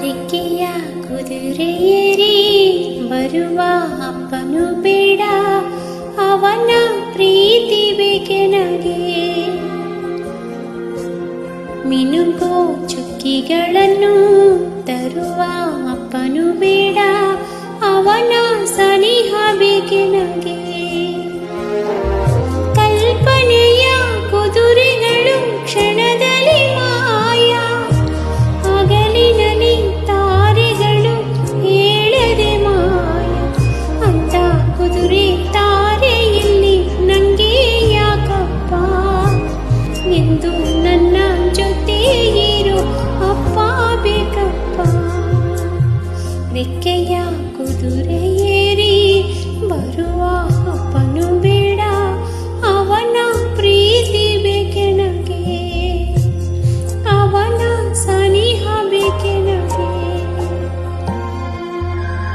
ರೆಕ್ಕೆಯ ಕುದುರೆಯೇರಿ ಬರುವ ಅಪ್ಪನು ಬೇಡ, ಅವನ ಪ್ರೀತಿ ಬೇಕೆ ನನಗೆ. ಮಿನುಗೋ ಚುಕ್ಕಿಗಳನ್ನು ತರುವ ಅಪ್ಪನು ಬೇಡ, ಅವನ ಸನಿಹ ಬೇಕೆ ನನಗೆ. ಕಲ್ಪನೆಯ ಕುದುರೆಗಳು ಕ್ಷಣದಲ್ಲಿ ಮಾಯ, ಹಗಲಿನಲ್ಲಿ ತಾರೆಗಳು ಹೇಳದೆ ಮಾಯ. ಅಂತ ಕುದುರೆ ತಾರೆ ಇಲ್ಲಿ ನಂಗೆ ಯಾಕಪ್ಪ ಎಂದು ನನ್ನ ಜೊತೆ ಇರೋ ಅಪ್ಪ ಬೇಕಪ್ಪ. ರೆಕ್ಕೆಯ ಕುದುರೆ ಏರಿ ಬರುವ